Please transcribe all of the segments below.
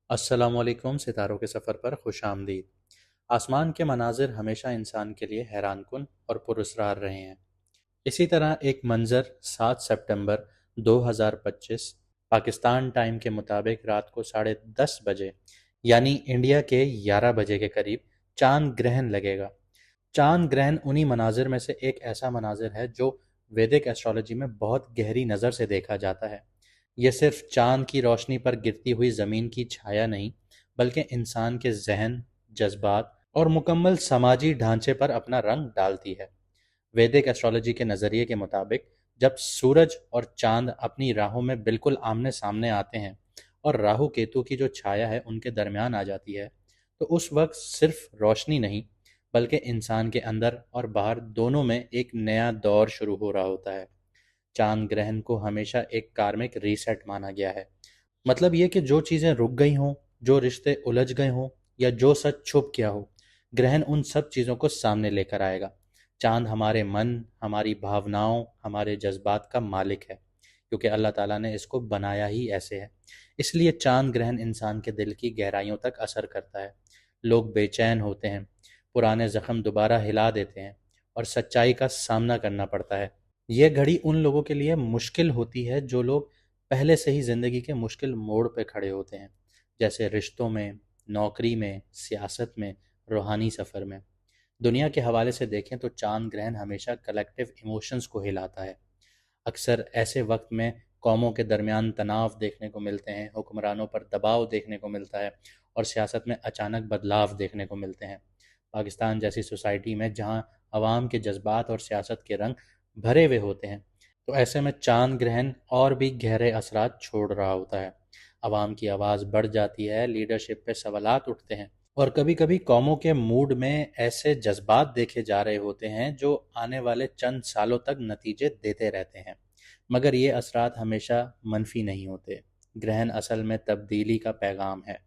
अस्सलामुअलैकुम। सितारों के सफ़र पर खुश आमदीद। आसमान के मनाजिर हमेशा इंसान के लिए हैरानकुन और पुरस्रार रहे हैं। इसी तरह एक मंज़र 7 सितंबर 2025 पाकिस्तान टाइम के मुताबिक रात को 10:30 बजे यानी इंडिया के 11 बजे के करीब चांद ग्रहण लगेगा। चांद ग्रहण उन्हीं मनाजिर में से एक ऐसा मनाजिर है जो वैदिक एस्ट्रोलॉजी में बहुत गहरी नज़र से देखा जाता है। यह सिर्फ चांद की रोशनी पर गिरती हुई ज़मीन की छाया नहीं, बल्कि इंसान के जहन, जज्बात और मुकम्मल समाजी ढांचे पर अपना रंग डालती है। वैदिक एस्ट्रोलॉजी के नज़रिए के मुताबिक जब सूरज और चांद अपनी राहों में बिल्कुल आमने सामने आते हैं और राहु केतु की जो छाया है उनके दरमियान आ जाती है, तो उस वक्त सिर्फ रोशनी नहीं, बल्कि इंसान के अंदर और बाहर दोनों में एक नया दौर शुरू हो रहा होता है। चांद ग्रहण को हमेशा एक कार्मिक रीसेट माना गया है। मतलब ये कि जो चीज़ें रुक गई हों, जो रिश्ते उलझ गए हों या जो सच छुप गया हो, ग्रहण उन सब चीज़ों को सामने लेकर आएगा। चांद हमारे मन, हमारी भावनाओं, हमारे जज्बात का मालिक है, क्योंकि अल्लाह ताला ने इसको बनाया ही ऐसे है। इसलिए चांद ग्रहण इंसान के दिल की गहराइयों तक असर करता है। लोग बेचैन होते हैं, पुराने जख्म दोबारा हिला देते हैं और सच्चाई का सामना करना पड़ता है। यह घड़ी उन लोगों के लिए मुश्किल होती है जो लोग पहले से ही ज़िंदगी के मुश्किल मोड़ पे खड़े होते हैं, जैसे रिश्तों में, नौकरी में, सियासत में, रूहानी सफ़र में। दुनिया के हवाले से देखें तो चांद ग्रहण हमेशा कलेक्टिव इमोशंस को हिलाता है। अक्सर ऐसे वक्त में कौमों के दरमियान तनाव देखने को मिलते हैं, हुक्मरानों पर दबाव देखने को मिलता है और सियासत में अचानक बदलाव देखने को मिलते हैं। पाकिस्तान जैसी सोसाइटी में जहां अवाम के जज्बात और सियासत के रंग भरे हुए होते हैं, तो ऐसे में चांद ग्रहण और भी गहरे असरात छोड़ रहा होता है। अवाम की आवाज़ बढ़ जाती है, लीडरशिप पे सवालात उठते हैं और कभी कभी कौमों के मूड में ऐसे जज्बात देखे जा रहे होते हैं जो आने वाले चंद सालों तक नतीजे देते रहते हैं। मगर ये असरात हमेशा मनफी नहीं होते। ग्रहण असल में तब्दीली का पैगाम है।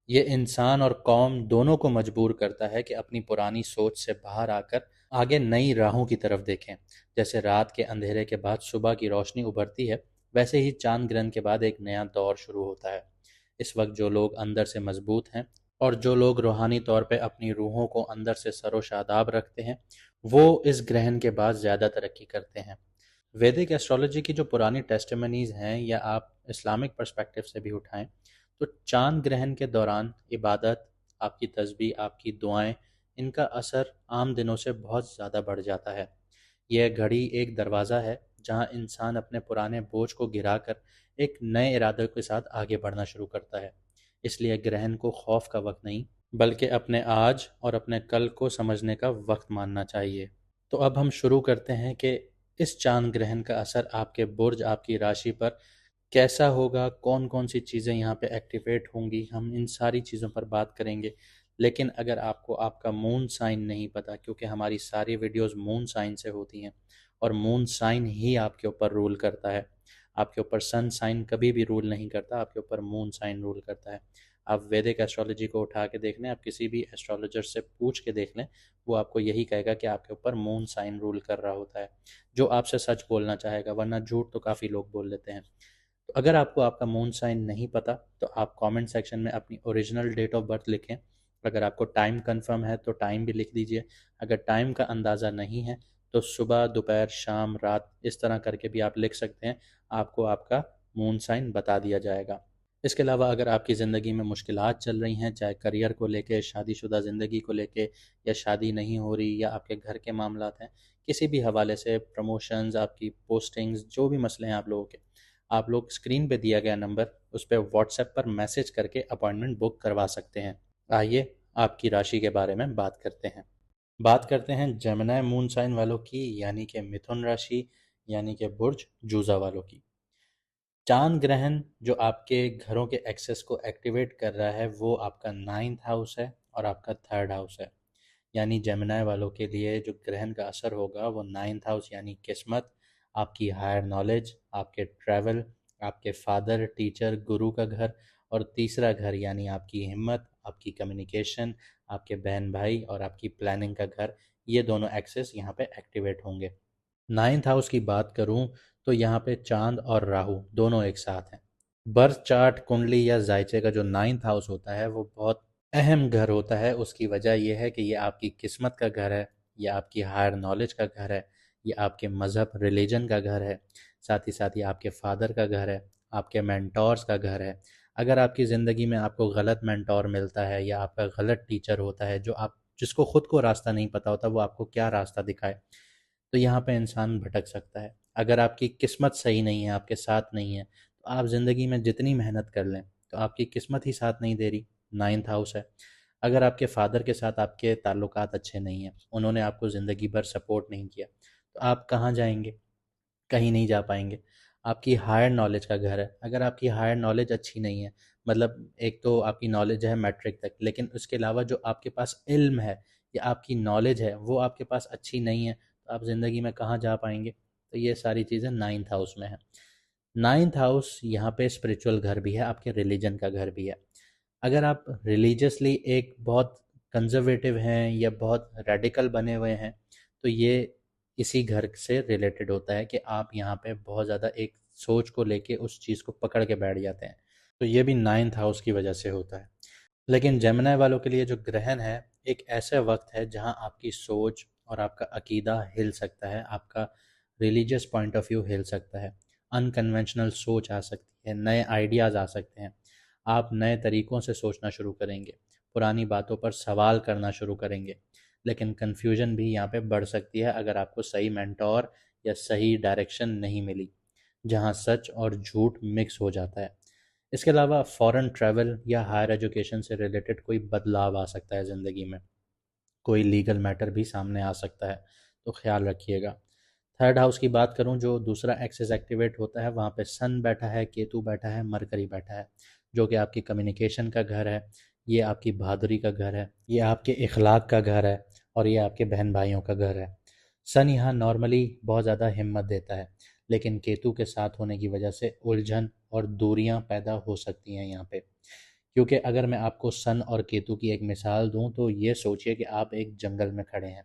ये इंसान और कौम दोनों को मजबूर करता है कि अपनी पुरानी सोच से बाहर आकर आगे नई राहों की तरफ देखें। जैसे रात के अंधेरे के बाद सुबह की रोशनी उभरती है, वैसे ही चांद ग्रहण के बाद एक नया दौर शुरू होता है। इस वक्त जो लोग अंदर से मजबूत हैं और जो लोग रूहानी तौर पे अपनी रूहों को अंदर से सरोशादाब रखते हैं, वो इस ग्रहण के बाद ज़्यादा तरक्की करते हैं। वैदिक एस्ट्रोलॉजी की जो पुरानी टेस्टिमनीज हैं या आप इस्लामिक पर्सपेक्टिव से भी उठाएं, तो चांद ग्रहण के दौरान इबादत, आपकी तस्बीह, आपकी दुआएं, इनका असर आम दिनों से बहुत ज़्यादा बढ़ जाता है। यह घड़ी एक दरवाज़ा है जहां इंसान अपने पुराने बोझ को गिराकर एक नए इरादे के साथ आगे बढ़ना शुरू करता है। इसलिए ग्रहण को खौफ का वक्त नहीं, बल्कि अपने आज और अपने कल को समझने का वक्त मानना चाहिए। तो अब हम शुरू करते हैं कि इस चांद ग्रहण का असर आपके बुर्ज, आपकी राशि पर कैसा होगा, कौन कौन सी चीज़ें यहाँ पे एक्टिवेट होंगी, हम इन सारी चीज़ों पर बात करेंगे। लेकिन अगर आपको आपका मून साइन नहीं पता, क्योंकि हमारी सारी वीडियोस मून साइन से होती हैं और मून साइन ही आपके ऊपर रूल करता है। आपके ऊपर सन साइन कभी भी रूल नहीं करता, आपके ऊपर मून साइन रूल करता है। आप वैदिक एस्ट्रोलॉजी को उठा के देख लें, आप किसी भी एस्ट्रोलॉजर से पूछ के देख लें, वो आपको यही कहेगा कि आपके ऊपर मून साइन रूल कर रहा होता है, जो आपसे सच बोलना चाहेगा, वरना झूठ तो काफ़ी लोग बोल लेते हैं। तो अगर आपको आपका मून साइन नहीं पता, तो आप कमेंट सेक्शन में अपनी ओरिजिनल डेट ऑफ बर्थ लिखें। अगर आपको टाइम कंफर्म है तो टाइम भी लिख दीजिए। अगर टाइम का अंदाज़ा नहीं है तो सुबह, दोपहर, शाम, रात, इस तरह करके भी आप लिख सकते हैं। आपको आपका मून साइन बता दिया जाएगा। इसके अलावा अगर आपकी ज़िंदगी में मुश्किलात चल रही हैं, चाहे करियर को लेके, शादीशुदा ज़िंदगी को लेके, या शादी नहीं हो रही, या आपके घर के मामलात हैं, किसी भी हवाले से, प्रमोशंस, आपकी पोस्टिंग्स, जो भी मसले हैं आप लोगों के, आप लोग स्क्रीन पे दिया गया नंबर, उस पर व्हाट्सएप पर मैसेज करके अपॉइंटमेंट बुक करवा सकते हैं। आइए आपकी राशि के बारे में बात करते हैं। बात करते हैं जेमिनी मून साइन वालों की, यानी कि मिथुन राशि, यानी कि बुर्ज जूजा वालों की। चांद ग्रहण जो आपके घरों के एक्सेस को एक्टिवेट कर रहा है, वो आपका 9th हाउस है और आपका 3rd हाउस है। यानी जेमिनी वालों के लिए जो ग्रहण का असर होगा वो 9th हाउस यानी किस्मत, आपकी हायर नॉलेज, आपके ट्रैवल, आपके फादर, टीचर, गुरु का घर, और तीसरा घर यानी आपकी हिम्मत, आपकी कम्युनिकेशन, आपके बहन भाई और आपकी प्लानिंग का घर, ये दोनों एक्सेस यहाँ पे एक्टिवेट होंगे। 9th हाउस की बात करूँ तो यहाँ पे चांद और राहु दोनों एक साथ हैं। बर्थ चार्ट कुंडली या जायचे का जो नाइन्थ हाउस होता है वो बहुत अहम घर होता है। उसकी वजह यह है कि ये आपकी किस्मत का घर है, ये आपकी हायर नॉलेज का घर है, ये आपके मज़हब रिलीजन का घर है, साथ ही साथ ये आपके फादर का घर है, आपके मेंटोर्स का घर है। अगर आपकी ज़िंदगी में आपको गलत मेंटोर मिलता है या आपका गलत टीचर होता है जो आप जिसको खुद को रास्ता नहीं पता होता वो आपको क्या रास्ता दिखाए, तो यहाँ पे इंसान भटक सकता है। अगर आपकी किस्मत सही नहीं है, आपके साथ नहीं है, तो आप ज़िंदगी में जितनी मेहनत कर लें तो आपकी किस्मत ही साथ नहीं दे रही। नाइन्थ हाउस है। अगर आपके फादर के साथ आपके ताल्लुकात अच्छे नहीं हैं, उन्होंने आपको ज़िंदगी भर सपोर्ट नहीं किया, तो आप कहाँ जाएंगे? कहीं नहीं जा पाएंगे। आपकी हायर नॉलेज का घर है। अगर आपकी हायर नॉलेज अच्छी नहीं है, मतलब एक तो आपकी नॉलेज है मैट्रिक तक, लेकिन उसके अलावा जो आपके पास इल्म है या आपकी नॉलेज है वो आपके पास अच्छी नहीं है, तो आप ज़िंदगी में कहाँ जा पाएंगे? तो ये सारी चीज़ें नाइन्थ हाउस में है। नाइन्थ हाउस यहाँ पे स्पिरिचुअल घर भी है, आपके रिलीजन का घर भी है। अगर आप रिलीजियसली एक बहुत कंजर्वेटिव हैं या बहुत रेडिकल बने हुए हैं, तो ये इसी घर से रिलेटेड होता है कि आप यहाँ पे बहुत ज़्यादा एक सोच को लेके उस चीज़ को पकड़ के बैठ जाते हैं। तो ये भी नाइन्थ हाउस की वजह से होता है। लेकिन जेमिनी वालों के लिए जो ग्रहण है, एक ऐसा वक्त है जहाँ आपकी सोच और आपका अकीदा हिल सकता है, आपका रिलीजियस पॉइंट ऑफ व्यू हिल सकता है, अनकन्वेंशनल सोच आ सकती है, नए आइडियाज़ आ सकते हैं, आप नए तरीक़ों से सोचना शुरू करेंगे, पुरानी बातों पर सवाल करना शुरू करेंगे। लेकिन कन्फ्यूजन भी यहाँ पे बढ़ सकती है अगर आपको सही मेंटोर या सही डायरेक्शन नहीं मिली, जहाँ सच और झूठ मिक्स हो जाता है। इसके अलावा फॉरेन ट्रैवल या हायर एजुकेशन से रिलेटेड कोई बदलाव आ सकता है ज़िंदगी में, कोई लीगल मैटर भी सामने आ सकता है, तो ख्याल रखिएगा। थर्ड हाउस की बात करूं, जो दूसरा एक्सिस एक्टिवेट होता है, वहाँ पे सन बैठा है, केतु बैठा है, मरकरी बैठा है, जो कि आपकी कम्युनिकेशन का घर है, ये आपकी बहादुरी का घर है, ये आपके इखलाक का घर है, और ये आपके बहन भाइयों का घर है। सन यहाँ नॉर्मली बहुत ज़्यादा हिम्मत देता है, लेकिन केतु के साथ होने की वजह से उलझन और दूरियां पैदा हो सकती हैं यहाँ पे। क्योंकि अगर मैं आपको सन और केतु की एक मिसाल दूं तो ये सोचिए कि आप एक जंगल में खड़े हैं,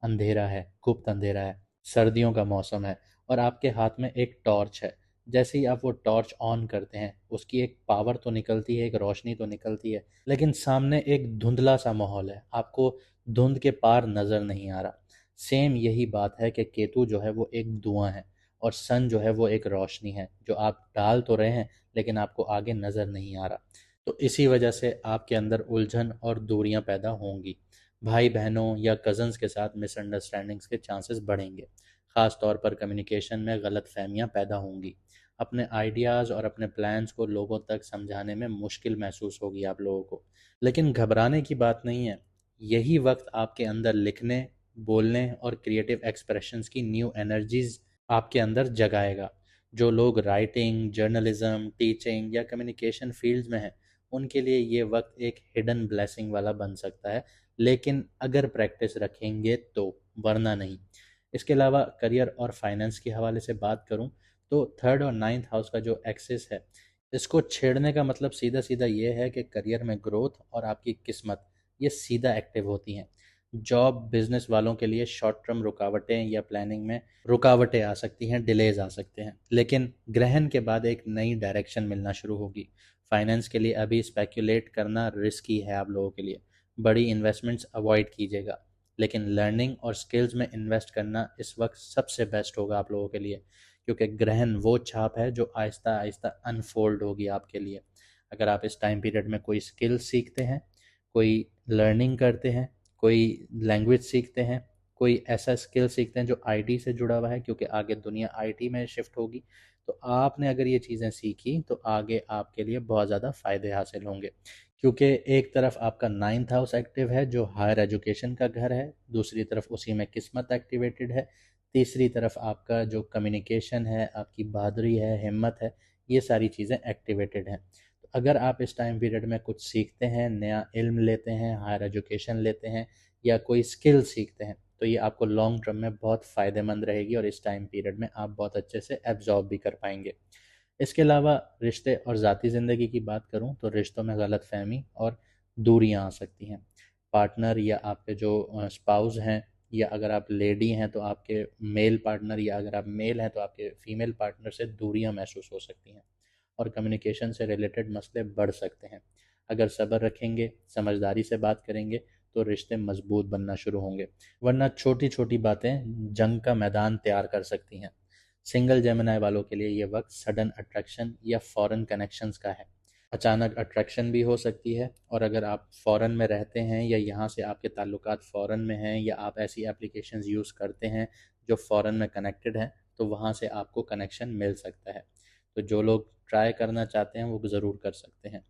अंधेरा है, गुप्त अंधेरा है, सर्दियों का मौसम है, और आपके हाथ में एक टॉर्च है। जैसे ही आप वो टॉर्च ऑन करते हैं, उसकी एक पावर तो निकलती है, एक रोशनी तो निकलती है, लेकिन सामने एक धुंधला सा माहौल है, आपको धुंध के पार नज़र नहीं आ रहा। सेम यही बात है कि केतु जो है वो एक धुआं है, और सन जो है वो एक रोशनी है, जो आप डाल तो रहे हैं लेकिन आपको आगे नज़र नहीं आ रहा। तो इसी वजह से आपके अंदर उलझन और दूरियां पैदा होंगी। भाई बहनों या कज़न्स के साथ मिसअंडरस्टैंडिंग्स के चांसेस बढ़ेंगे। ख़ास तौर पर कम्युनिकेशन में गलत फहमियाँ पैदा होंगी। अपने आइडियाज़ और अपने प्लान्स को लोगों तक समझाने में मुश्किल महसूस होगी आप लोगों को। लेकिन घबराने की बात नहीं है। यही वक्त आपके अंदर लिखने, बोलने और क्रिएटिव एक्सप्रेशंस की न्यू एनर्जीज आपके अंदर जगाएगा। जो लोग राइटिंग, जर्नलिज्म, टीचिंग या कम्युनिकेशन फील्ड्स में हैं, उनके लिए ये वक्त एक हिडन ब्लेसिंग वाला बन सकता है, लेकिन अगर प्रैक्टिस रखेंगे तो, वरना नहीं। इसके अलावा करियर और फाइनेंस के हवाले से बात करूं, तो थर्ड और नाइन्थ हाउस का जो एक्सिस है, इसको छेड़ने का मतलब सीधा सीधा ये है कि करियर में ग्रोथ और आपकी किस्मत ये सीधा एक्टिव होती हैं। जॉब बिजनेस वालों के लिए शॉर्ट टर्म रुकावटें या प्लानिंग में रुकावटें आ सकती हैं, डिलेज आ सकते हैं, लेकिन ग्रहण के बाद एक नई डायरेक्शन मिलना शुरू होगी। फाइनेंस के लिए अभी स्पेक्युलेट करना रिस्की है आप लोगों के लिए, बड़ी इन्वेस्टमेंट्स अवॉइड कीजिएगा, लेकिन लर्निंग और स्किल्स में इन्वेस्ट करना इस वक्त सबसे बेस्ट होगा आप लोगों के लिए, क्योंकि ग्रहण वो छाप है जो आहिस्ता आहिस्ता अनफोल्ड होगी आपके लिए। अगर आप इस टाइम पीरियड में कोई स्किल सीखते हैं, कोई लर्निंग करते हैं, कोई लैंग्वेज सीखते हैं, कोई ऐसा स्किल सीखते हैं जो आईटी से जुड़ा हुआ है, क्योंकि आगे दुनिया आईटी में शिफ्ट होगी, तो आपने अगर ये चीज़ें सीखी तो आगे आपके लिए बहुत ज़्यादा फ़ायदे हासिल होंगे। क्योंकि एक तरफ आपका नाइन्थ हाउस एक्टिव है जो हायर एजुकेशन का घर है, दूसरी तरफ उसी में किस्मत एक्टिवेटेड है, तीसरी तरफ आपका जो कम्युनिकेशन है, आपकी बहादुरी है, हिम्मत है, ये सारी चीज़ें एक्टिवेटेड हैं। तो अगर आप इस टाइम पीरियड में कुछ सीखते हैं, नया इल्म लेते हैं, हायर एजुकेशन लेते हैं या कोई स्किल सीखते हैं, तो ये आपको लॉन्ग टर्म में बहुत फ़ायदेमंद रहेगी और इस टाइम पीरियड में आप बहुत अच्छे से एब्जॉर्ब भी कर पाएंगे। इसके अलावा रिश्ते और ज़ाती ज़िंदगी की बात करूँ तो रिश्तों में गलतफ़हमी और दूरियां आ सकती हैं। पार्टनर या आपके जो स्पाउस हैं, या अगर आप लेडी हैं तो आपके मेल पार्टनर, या अगर आप मेल हैं तो आपके फीमेल पार्टनर से दूरियां महसूस हो सकती हैं। और कम्युनिकेशन से रिलेटेड मसले बढ़ सकते हैं। अगर सब्र रखेंगे, समझदारी से बात करेंगे तो रिश्ते मजबूत बनना शुरू होंगे, वरना छोटी छोटी बातें जंग का मैदान तैयार कर सकती हैं। सिंगल जेमिनाई वालों के लिए ये वक्त सडन अट्रैक्शन या फॉरेन कनेक्शंस का है। अचानक अट्रैक्शन भी हो सकती है, और अगर आप फ़ॉरेन में रहते हैं या यहाँ से आपके ताल्लुकात फ़ॉरेन में हैं या आप ऐसी एप्लीकेशंस यूज़ करते हैं जो फ़ॉरेन में कनेक्टेड हैं, तो वहाँ से आपको कनेक्शन मिल सकता है। तो जो लोग ट्राई करना चाहते हैं वो ज़रूर कर सकते हैं।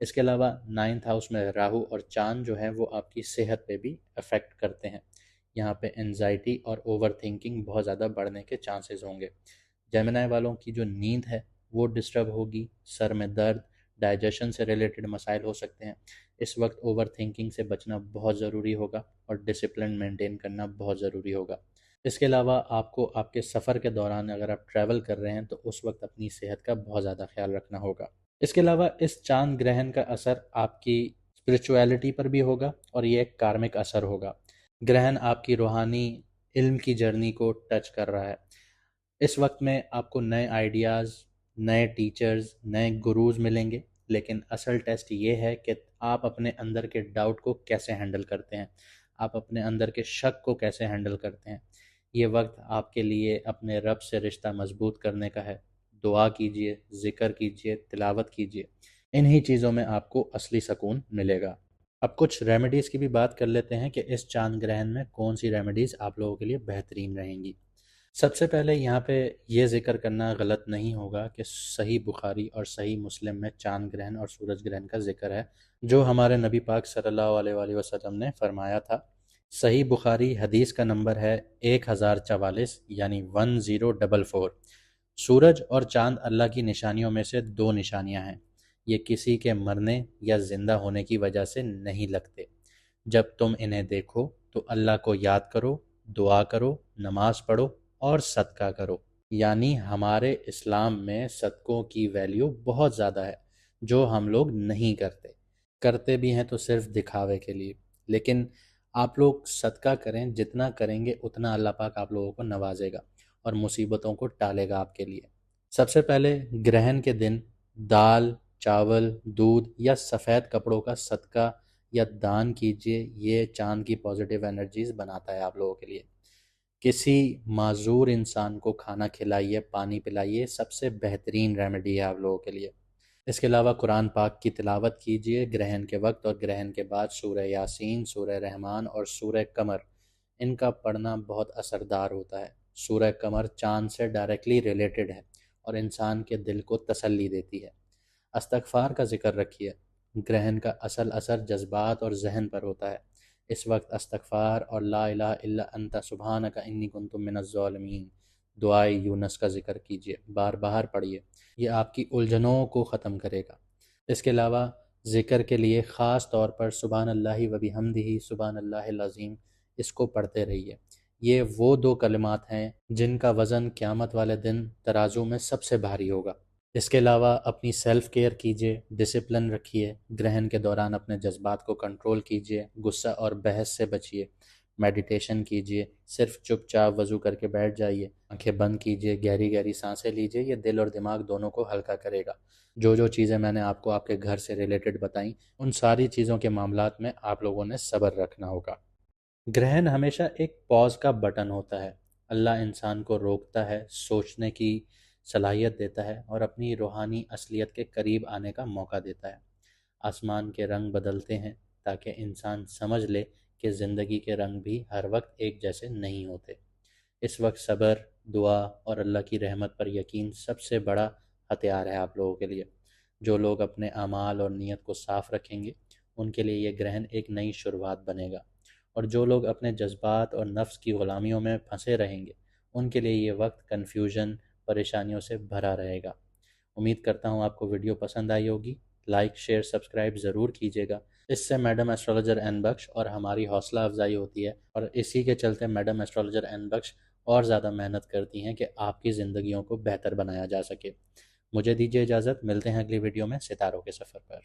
इसके अलावा 9th हाउस में राहु और चाँद जो है वो आपकी सेहत पे भी अफेक्ट करते हैं। यहाँ पे एंजाइटी और ओवर थिंकिंग बहुत ज़्यादा बढ़ने के चांसेस होंगे। जेमिनाई वालों की जो नींद है वो डिस्टर्ब होगी, सर में दर्द, डाइजेशन से रिलेटेड मसाइल हो सकते हैं। इस वक्त ओवर थिंकिंग से बचना बहुत ज़रूरी होगा और डिसिप्लिन मेंटेन करना बहुत ज़रूरी होगा। इसके अलावा आपको आपके सफ़र के दौरान अगर आप ट्रैवल कर रहे हैं तो उस वक्त अपनी सेहत का बहुत ज़्यादा ख्याल रखना होगा। इसके अलावा इस चांद ग्रहण का असर आपकी स्पिरिचुअलिटी पर भी होगा और ये एक कार्मिक असर होगा। ग्रहण आपकी रूहानी इल्म की जर्नी को टच कर रहा है। इस वक्त में आपको नए आइडियाज़, नए टीचर्स, नए गुरुज मिलेंगे, लेकिन असल टेस्ट ये है कि आप अपने अंदर के डाउट को कैसे हैंडल करते हैं, आप अपने अंदर के शक को कैसे हैंडल करते हैं। ये वक्त आपके लिए अपने रब से रिश्ता मजबूत करने का है। दुआ कीजिए, ज़िक्र कीजिए, तिलावत कीजिए। इन्हीं चीज़ों में आपको असली सुकून मिलेगा। अब कुछ रेमेडीज़ की भी बात कर लेते हैं कि इस चांद ग्रहण में कौन सी रेमेडीज़ आप लोगों के लिए बेहतरीन रहेंगी। सबसे पहले यहाँ पे ये ज़िक्र करना गलत नहीं होगा कि सही बुखारी और सही मुस्लिम में चांद ग्रहण और सूरज ग्रहण का ज़िक्र है, जो हमारे नबी पाक सल्लल्लाहु अलैहि वसल्लम ने फरमाया था। सही बुखारी हदीस का नंबर है 1044, यानी 1044। सूरज और चांद अल्लाह की निशानियों में से दो निशानियां हैं। ये किसी के मरने या ज़िंदा होने की वजह से नहीं लगते। जब तुम इन्हें देखो तो अल्लाह को याद करो, दुआ करो, नमाज पढ़ो और सदका करो। यानी हमारे इस्लाम में सदकों की वैल्यू बहुत ज़्यादा है, जो हम लोग नहीं करते। करते भी हैं तो सिर्फ दिखावे के लिए। लेकिन आप लोग सदका करें, जितना करेंगे उतना अल्लाह पाक आप लोगों को नवाजेगा और मुसीबतों को टालेगा आपके लिए। सबसे पहले ग्रहण के दिन दाल, चावल, दूध या सफ़ेद कपड़ों का सदका या दान कीजिए। ये चांद की पॉजिटिव एनर्जीज बनाता है आप लोगों के लिए। किसी माजूर इंसान को खाना खिलाइए, पानी पिलाइए, सबसे बेहतरीन रेमेडी है आप लोगों के लिए। इसके अलावा कुरान पाक की तिलावत कीजिए ग्रहण के वक्त और ग्रहण के बाद। सूरह यासीन, सूरह रहमान और सूरह कमर, इनका पढ़ना बहुत असरदार होता है। सूरह कमर चांद से डायरेक्टली रिलेटेड है और इंसान के दिल को तसल्ली देती है। अस्तगफार का जिक्र रखिए। ग्रहण का असल असर जज्बात और जहन पर होता है। इस वक्त अस्तगफार और ला इलाहा इल्ला अंता सुब्हानका इन्नी कुन्तु मिनज़ ज़ालिमीन, दुआए यूनुस का जिक्र कीजिए, बार बार पढ़िए। ये आपकी उलझनों को ख़त्म करेगा। इसके अलावा ज़िक्र के लिए ख़ास तौर पर सुबहान अल्लाहि व बिहम्दिही सुबहान अल्लाहिल अज़ीम, इसको पढ़ते रहिए। ये वो दो कलिमात हैं जिनका वज़न क़यामत वाले दिन तराजू में सबसे भारी होगा। इसके अलावा अपनी सेल्फ़ केयर कीजिए, डिसिप्लिन रखिए। ग्रहण के दौरान अपने जज्बात को कंट्रोल कीजिए, गुस्सा और बहस से बचिए। मेडिटेशन कीजिए, सिर्फ चुपचाप वज़ू करके बैठ जाइए, आंखें बंद कीजिए, गहरी गहरी सांसें लीजिए। ये दिल और दिमाग दोनों को हल्का करेगा। जो जो चीज़ें मैंने आपको आपके घर से रिलेटेड बताई, उन सारी चीज़ों के मामलात में आप लोगों ने सब्र रखना होगा। ग्रहण हमेशा एक पॉज का बटन होता है। अल्लाह इंसान को रोकता है, सोचने की सलाहियत देता है और अपनी रूहानी असलियत के करीब आने का मौका देता है। आसमान के रंग बदलते हैं ताकि इंसान समझ ले कि ज़िंदगी के रंग भी हर वक्त एक जैसे नहीं होते। इस वक्त सब्र, दुआ और अल्लाह की रहमत पर यकीन सबसे बड़ा हथियार है आप लोगों के लिए। जो लोग अपने अमाल और नीयत को साफ़ रखेंगे, उनके लिए ये ग्रहण एक नई शुरुआत बनेगा, और जो लोग अपने जज्बात और नफ्स की ग़ुलामियों में फंसे रहेंगे, उनके लिए ये वक्त कन्फ्यूजन, परेशानियों से भरा रहेगा। उम्मीद करता हूँ आपको वीडियो पसंद आई होगी। लाइक, शेयर, सब्सक्राइब ज़रूर कीजिएगा। इससे मैडम एस्ट्रोलॉजर एन बख्श और हमारी हौसला अफजाई होती है, और इसी के चलते मैडम एस्ट्रोलॉजर एन बख्श और ज़्यादा मेहनत करती हैं कि आपकी ज़िंदगियों को बेहतर बनाया जा सके। मुझे दीजिए इजाज़त, मिलते हैं अगली वीडियो में सितारों के सफ़र पर।